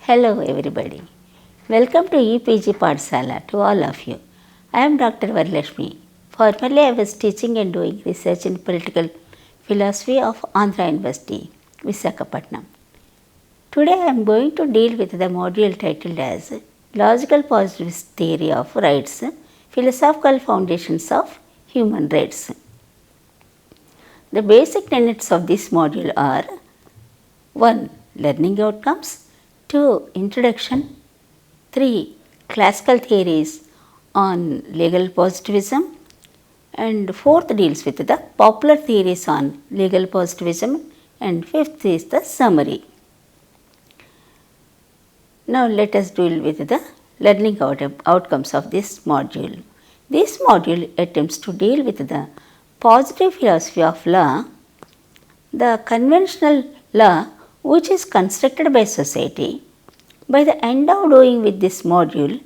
Hello everybody. Welcome to EPG Pathshala to all of you. I am Dr. Varalakshmi. Formerly I was teaching and doing research in political philosophy of Andhra University, Visakhapatnam. Today I am going to deal with the module titled as Logical Positivist Theory of Rights, Philosophical Foundations of Human Rights. The basic tenets of this module are 1. Learning outcomes, 2. Introduction, 3. Classical theories on legal positivism, and 4th deals with the popular theories on legal positivism, and 5th is the summary. Now let us deal with the learning outcomes of this module. This module attempts to deal with the positive philosophy of law, the conventional law which is constructed by society. By the end of doing with this module,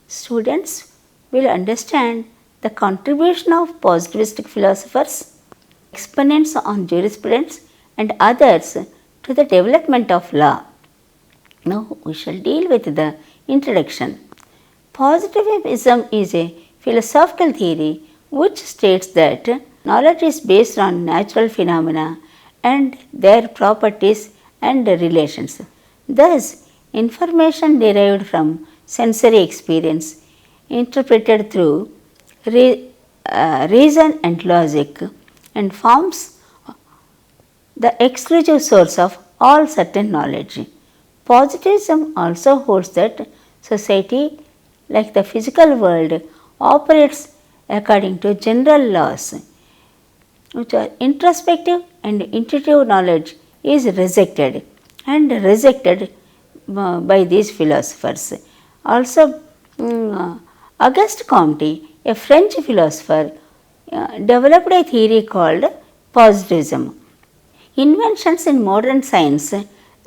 students will understand the contribution of positivistic philosophers, exponents on jurisprudence and others to the development of law. Now we shall deal with the introduction. Positivism is a philosophical theory which states that knowledge is based on natural phenomena and their properties and relations. Thus, information derived from sensory experience, interpreted through reason and logic, and forms the exclusive source of all certain knowledge. Positivism also holds that society, like the physical world, operates according to general laws, which are introspective and intuitive knowledge is rejected by these philosophers. Also, Auguste Comte, a French philosopher, developed a theory called positivism. Inventions in modern science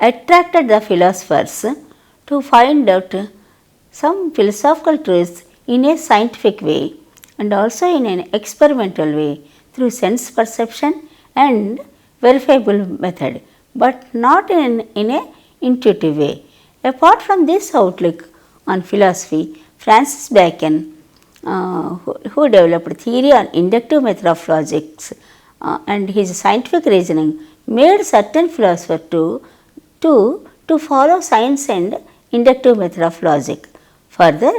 attracted the philosophers to find out some philosophical truths in a scientific way and also in an experimental way through sense perception and verifiable method, but not in an intuitive way. Apart from this outlook on philosophy, Francis Bacon, who developed theory on inductive method of logics and his scientific reasoning, made certain philosophers to follow science and inductive method of logic. Further,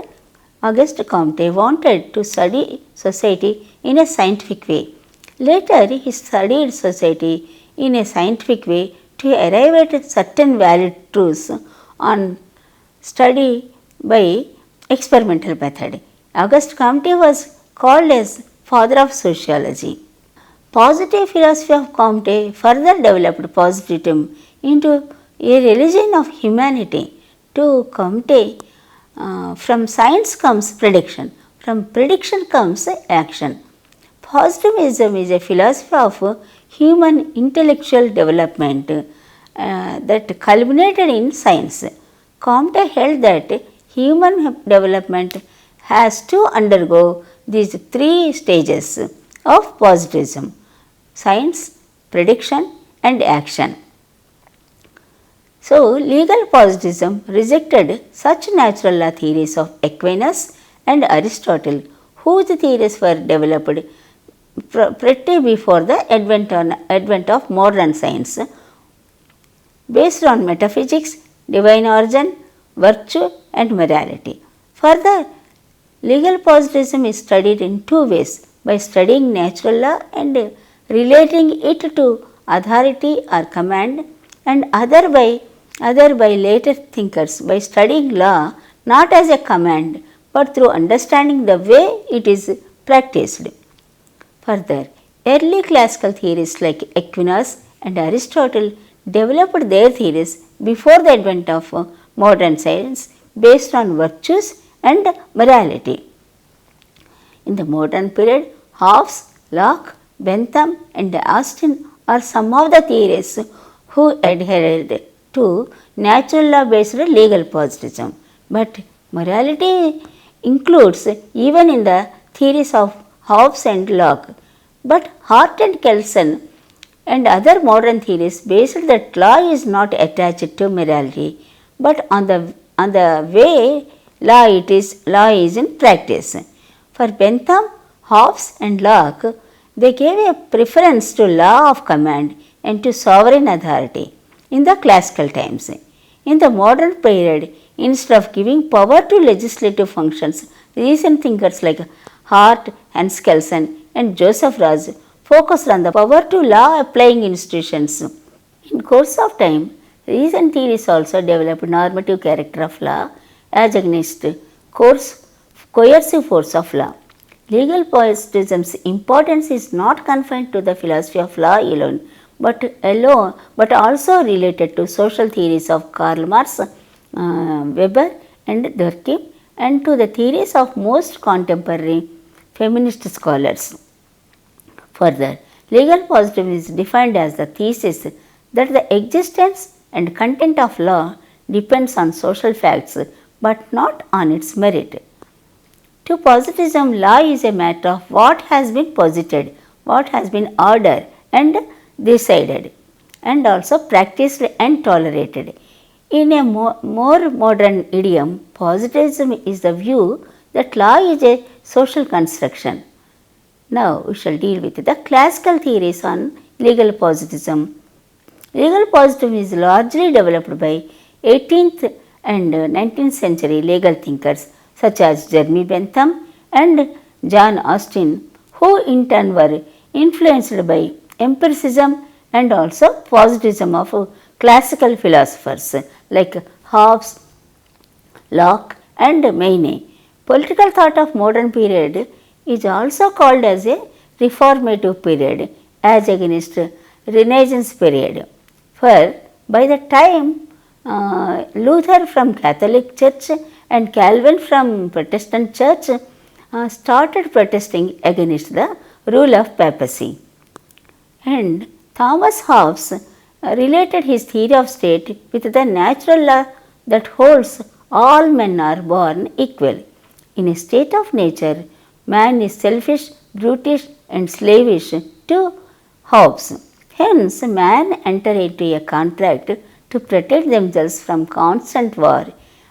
Auguste Comte wanted to study society in a scientific way. Later, he studied society in a scientific way to arrive at certain valid truths on study by experimental method. Auguste Comte was called as father of sociology. Positive philosophy of Comte further developed positivism into a religion of humanity. To Comte, from science comes prediction, from prediction comes action. Positivism is a philosophy of human intellectual development that culminated in science. Comte held that human development has to undergo these three stages of positivism: science, prediction and action. So, legal positivism rejected such natural law theories of Aquinas and Aristotle, whose theories were developed pretty before the advent of modern science, based on metaphysics, divine origin, virtue and morality. Further, legal positivism is studied in two ways: by studying natural law and relating it to authority or command, and other by later thinkers by studying law not as a command but through understanding the way it is practiced. Further, early classical theorists like Aquinas and Aristotle developed their theories before the advent of modern science based on virtues and morality. In the modern period, Hobbes, Locke, Bentham and Austin are some of the theorists who adhered to natural law based legal positivism, but morality includes even in the theories of Hobbes and Locke. But Hart and Kelsen and other modern theories based that law is not attached to morality but on the way law is in practice. For Bentham, Hobbes and Locke, they gave a preference to law of command and to sovereign authority in the classical times. In the modern period, instead of giving power to legislative functions, recent thinkers like Hart, Hans Kelsen and Joseph Raz focused on the power to law applying institutions. In course of time, recent theories also developed normative character of law as against coercive force of law. Legal positivism's importance is not confined to the philosophy of law alone, but also related to social theories of Karl Marx, Weber and Durkheim, and to the theories of most contemporary feminist scholars. Further, legal positivism is defined as the thesis that the existence and content of law depends on social facts but not on its merit. To positivism, law is a matter of what has been posited, what has been ordered and decided, and also practiced and tolerated. In a more modern idiom, positivism is the view that law is a social construction. Now, we shall deal with the classical theories on legal positivism. Legal positivism is largely developed by 18th and 19th century legal thinkers such as Jeremy Bentham and John Austin, who in turn were influenced by empiricism and also positivism of classical philosophers like Hobbes, Locke and Maine. Political thought of modern period is also called as a reformative period as against Renaissance period. For by the time Luther from Catholic Church and Calvin from Protestant Church started protesting against the rule of papacy. And Thomas Hobbes related his theory of state with the natural law that holds all men are born equal. In a state of nature, man is selfish, brutish and slavish to Hobbes. Hence, man enter into a contract to protect themselves from constant war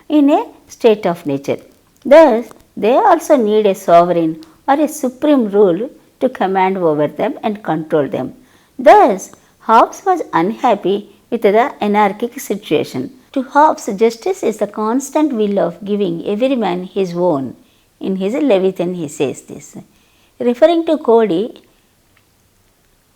in a state of nature. Thus, they also need a sovereign or a supreme rule to command over them and control them. Thus, Hobbes was unhappy with the anarchic situation. To Hobbes, justice is the constant will of giving every man his own. In his Leviathan, he says this. Referring to Cody,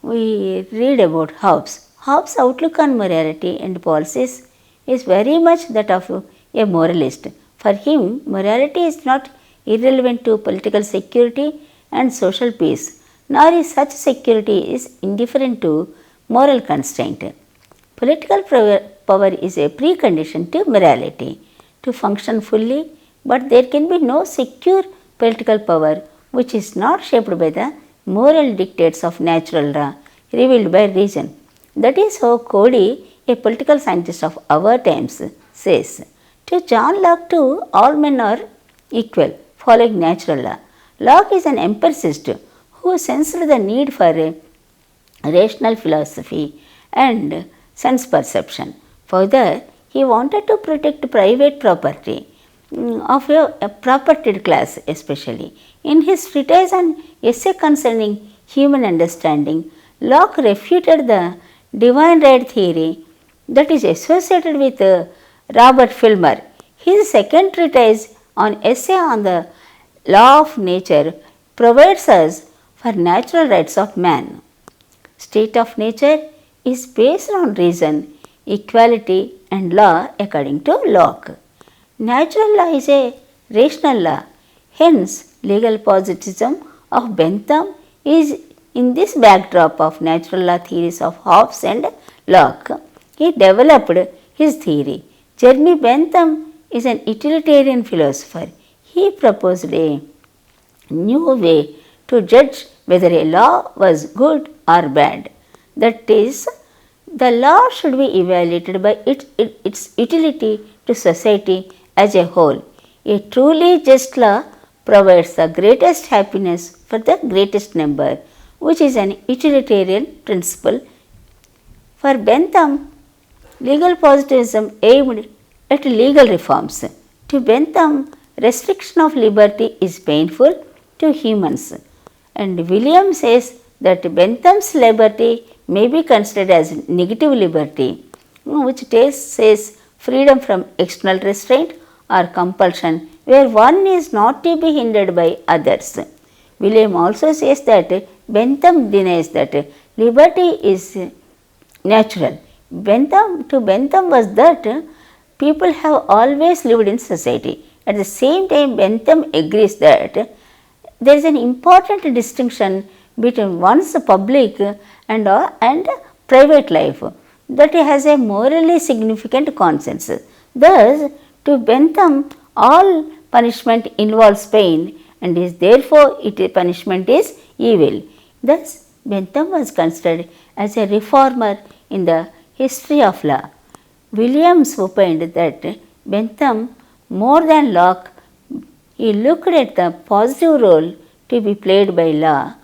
we read about Hobbes. Hobbes' outlook on morality and policies is very much that of a moralist. For him, morality is not irrelevant to political security and social peace, nor is such security is indifferent to moral constraint. Political power is a precondition to morality to function fully, but there can be no secure political power which is not shaped by the moral dictates of natural law revealed by reason. That is how Cody, a political scientist of our times, says. To John Locke too, all men are equal, following natural law. Locke is an empiricist who sensed the need for a rational philosophy and sense perception. Further, he wanted to protect private property of a propertied class especially. In his treatise on essay concerning human understanding, Locke refuted the divine right theory that is associated with Robert Filmer. His second treatise on essay on the law of nature provides us for natural rights of man. State of nature is based on reason, equality and law according to Locke. Natural law is a rational law. Hence, legal positivism of Bentham is in this backdrop of natural law theories of Hobbes and Locke. He developed his theory. Jeremy Bentham is an utilitarian philosopher. He proposed a new way to judge whether a law was good or bad. That is, the law should be evaluated by its utility to society as a whole. A truly just law provides the greatest happiness for the greatest number, which is an utilitarian principle. For Bentham, legal positivism aimed at legal reforms. To Bentham, restriction of liberty is painful to humans. And William says that Bentham's liberty may be considered as negative liberty, which says freedom from external restraint or compulsion, where one is not to be hindered by others. William also says that Bentham denies that liberty is natural. Bentham was that people have always lived in society. At the same time, Bentham agrees that there is an important distinction between one's public and private life that has a morally significant consequence. Thus, to Bentham, all punishment involves pain and is therefore punishment is evil. Thus, Bentham was considered as a reformer in the history of law. Williams opined that Bentham, more than Locke, he looked at the positive role to be played by law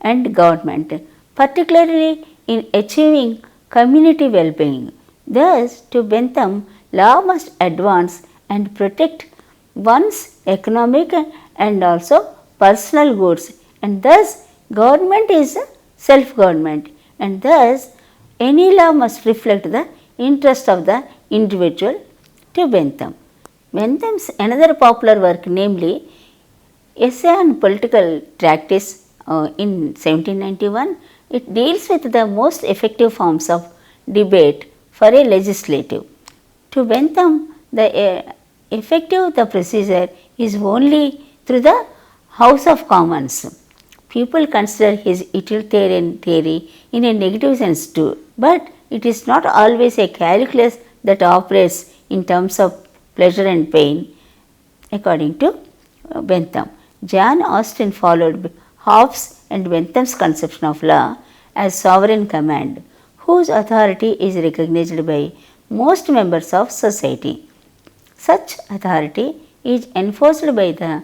and government, particularly in achieving community well-being. Thus, to Bentham, law must advance and protect one's economic and also personal goods, and thus government is self-government, and thus any law must reflect the interest of the individual. To Bentham. Bentham's another popular work, namely Essay on Political Practice in 1791, it deals with the most effective forms of debate for a legislative. To Bentham, the effective procedure is only through the House of Commons. People consider his utilitarian theory in a negative sense too, but it is not always a calculus that operates in terms of pleasure and pain, according to Bentham. John Austin followed Hobbes and Bentham's conception of law as sovereign command, whose authority is recognized by most members of society. Such authority is enforced by the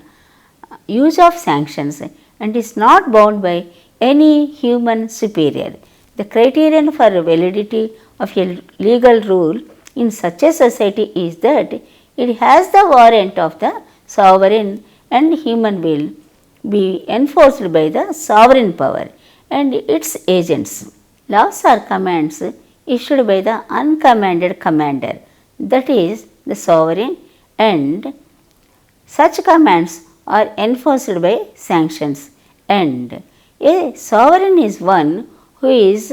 use of sanctions and is not bound by any human superior. The criterion for validity of a legal rule in such a society is that it has the warrant of the sovereign and human will be enforced by the sovereign power and its agents. Laws are commands issued by the uncommanded commander, that is the sovereign, and such commands are enforced by sanctions, and a sovereign is one who is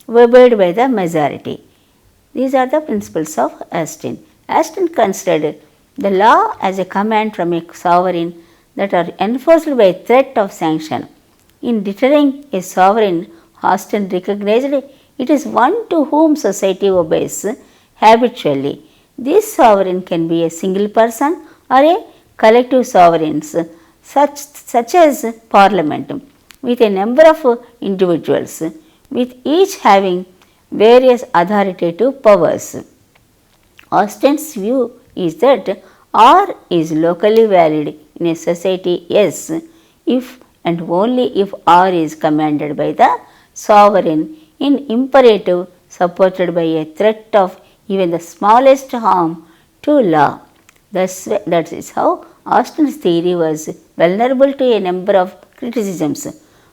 obeyed by the majority. These are the principles of Austin. Austin considered the law as a command from a sovereign that are enforced by threat of sanction. In deterring a sovereign, Austin recognized it is one to whom society obeys habitually. This sovereign can be a single person or a collective sovereigns, such as Parliament, with a number of individuals, with each having various authoritative powers. Austin's view is that R is locally valid in a society, yes, if and only if R is commanded by the sovereign in imperative supported by a threat of even the smallest harm to law. That is how Austin's theory was vulnerable to a number of criticisms.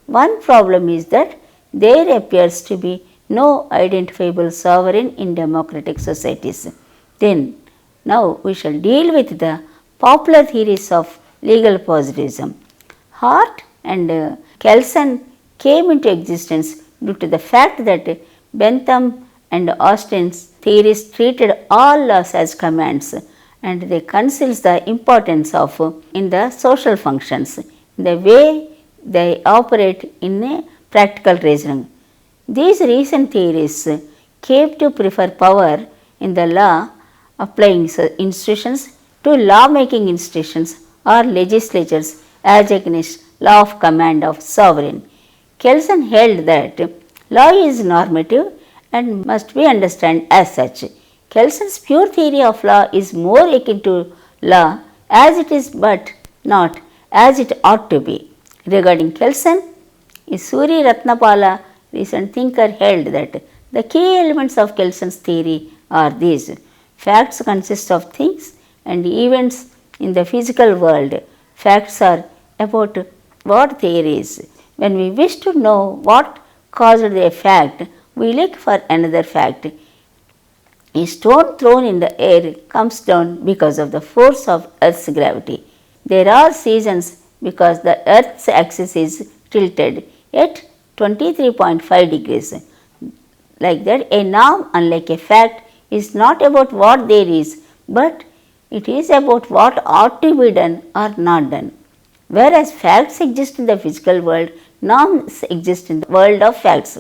One problem is that there appears to be no identifiable sovereign in democratic societies. Then, now we shall deal with the popular theories of legal positivism. Hart and Kelsen came into existence due to the fact that Bentham and Austin's theories treated all laws as commands, and they conceal the importance of in the social functions, the way they operate in a practical reasoning. These recent theories came to prefer power in the law applying institutions to law-making institutions or legislatures as against law of command of sovereign. Kelsen held that law is normative and must be understood as such. Kelsen's pure theory of law is more akin to law as it is but not as it ought to be. Regarding Kelsen, Suri Ratnapala, recent thinker, held that the key elements of Kelsen's theory are these. Facts consist of things and events in the physical world. Facts are about what there is. When we wish to know what caused a fact, we look for another fact. A stone thrown in the air comes down because of the force of Earth's gravity. There are seasons because the Earth's axis is tilted at 23.5 degrees. Like that, a norm, unlike a fact, is not about what there is, but it is about what ought to be done or not done. Whereas facts exist in the physical world, norms exist in the world of facts.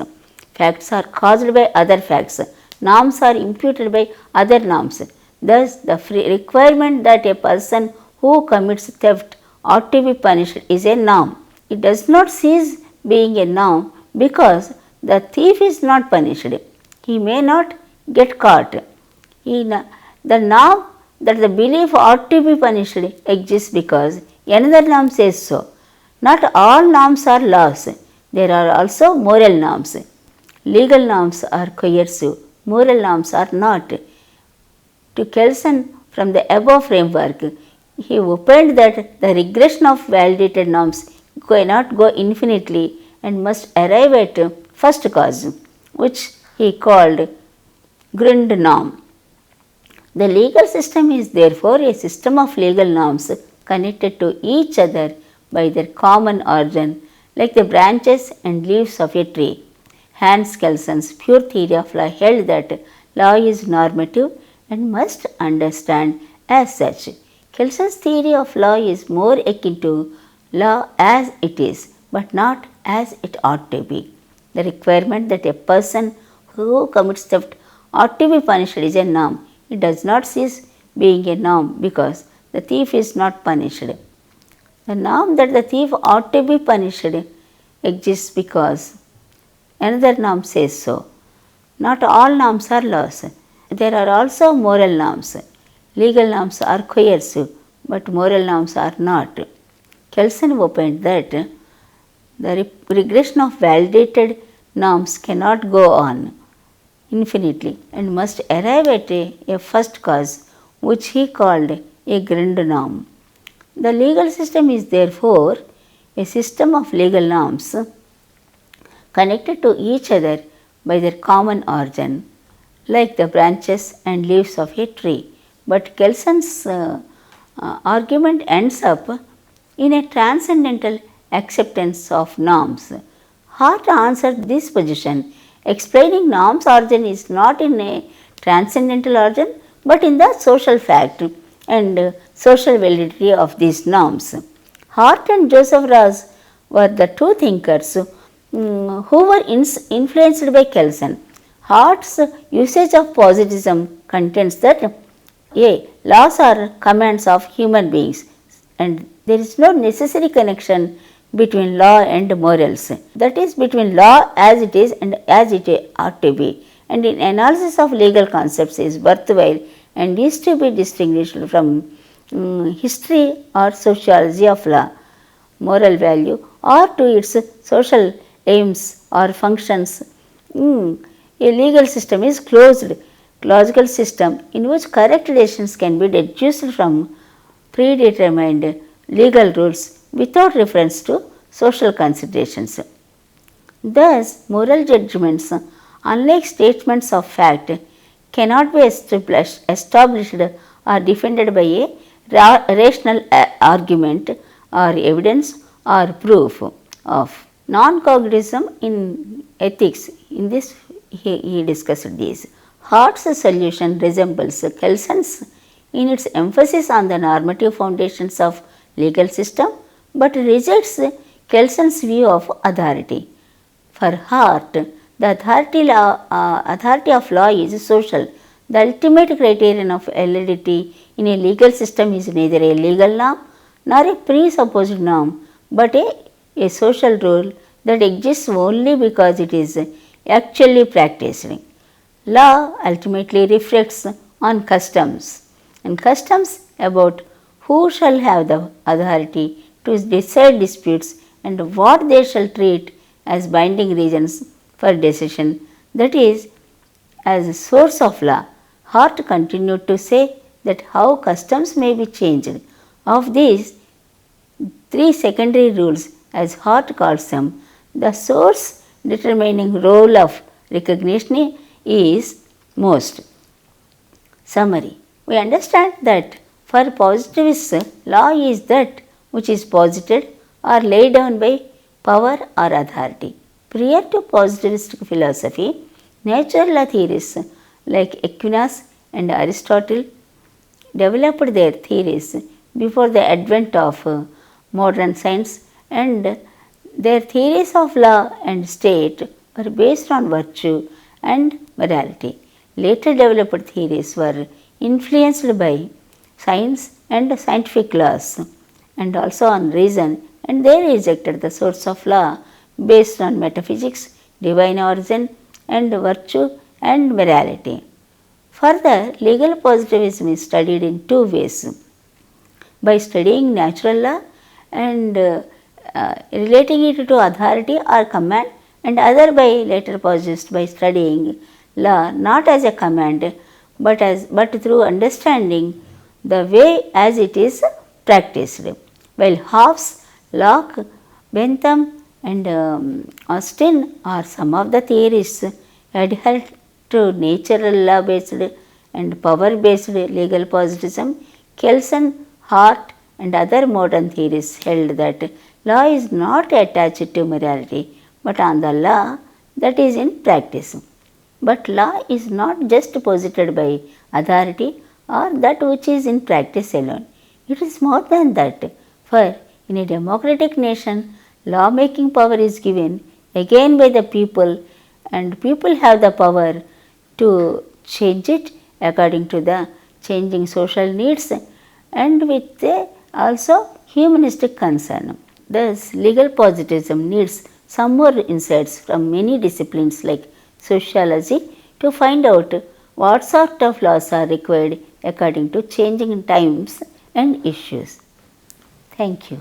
Facts are caused by other facts. Norms are imputed by other norms. Thus, the requirement that a person who commits theft ought to be punished is a norm. It does not cease being a norm because the thief is not punished. He may not get caught. The norm that the belief ought to be punished exists because another norm says so. Not all norms are laws. There are also moral norms. Legal norms are coercive. Moral norms are not. To Kelsen, from the above framework, he opined that the regression of validated norms cannot go infinitely and must arrive at first cause, which he called Grundnorm. The legal system is therefore a system of legal norms connected to each other by their common origin, like the branches and leaves of a tree. Hans Kelsen's pure theory of law held that law is normative and must understand as such. Kelsen's theory of law is more akin to law as it is, but not as it ought to be. The requirement that a person who commits theft ought to be punished is a norm. It does not cease being a norm because the thief is not punished. The norm that the thief ought to be punished exists because another norm says so. Not all norms are laws. There are also moral norms. Legal norms are coercive, but moral norms are not. Kelsen opined that the regression of validated norms cannot go on infinitely and must arrive at a first cause, which he called a Grundnorm. The legal system is therefore a system of legal norms connected to each other by their common origin, like the branches and leaves of a tree. But Kelsen's argument ends up in a transcendental acceptance of norms. Hart answered this position, explaining norms' origin is not in a transcendental origin, but in the social fact and social validity of these norms. Hart and Joseph Raz were the two thinkers who were influenced by Kelsen. Hart's usage of positivism contends that laws are commands of human beings and there is no necessary connection between law and morals. That is, between law as it is and as it ought to be, and in analysis of legal concepts is worthwhile and is to be distinguished from history or sociology of law, moral value, or to its social aims or functions. A legal system is closed logical system in which correct decisions can be deduced from predetermined legal rules without reference to social considerations. Thus, moral judgments, unlike statements of fact, cannot be established or defended by a rational argument or evidence or proof of. Non-cognitism in ethics, in this he discussed these. Hart's solution resembles Kelsen's in its emphasis on the normative foundations of legal system, but rejects Kelsen's view of authority. For Hart, the authority of law is social. The ultimate criterion of validity in a legal system is neither a legal norm nor a presupposed norm, but a social rule that exists only because it is actually practiced. Law ultimately reflects on customs, and customs about who shall have the authority to decide disputes and what they shall treat as binding reasons for decision, that is, as a source of law. Hart continued to say that how customs may be changed. Of these three secondary rules, as Hart calls them, the source determining role of recognition is most. Summary. We understand that for positivists, law is that which is posited or laid down by power or authority. Prior to positivistic philosophy, natural law theorists like Aquinas and Aristotle developed their theories before the advent of modern science, and their theories of law and state were based on virtue and morality. Later developed theories were influenced by science and scientific laws and also on reason, and they rejected the source of law based on metaphysics, divine origin, and virtue and morality. Further, legal positivism is studied in two ways: by studying natural law and relating it to authority or command, and other by later positivists by studying law not as a command but through understanding the way as it is practiced. While Hobbes, Locke, Bentham and Austin are some of the theorists adhere to natural law based and power based legal positivism, Kelsen, Hart and other modern theorists held that law is not attached to morality but on the law that is in practice. But law is not just posited by authority or that which is in practice alone. It is more than that. For in a democratic nation, law-making power is given again by the people, and people have the power to change it according to the changing social needs and with also humanistic concern. Thus, legal positivism needs some more insights from many disciplines like sociology to find out what sort of laws are required according to changing times and issues. Thank you.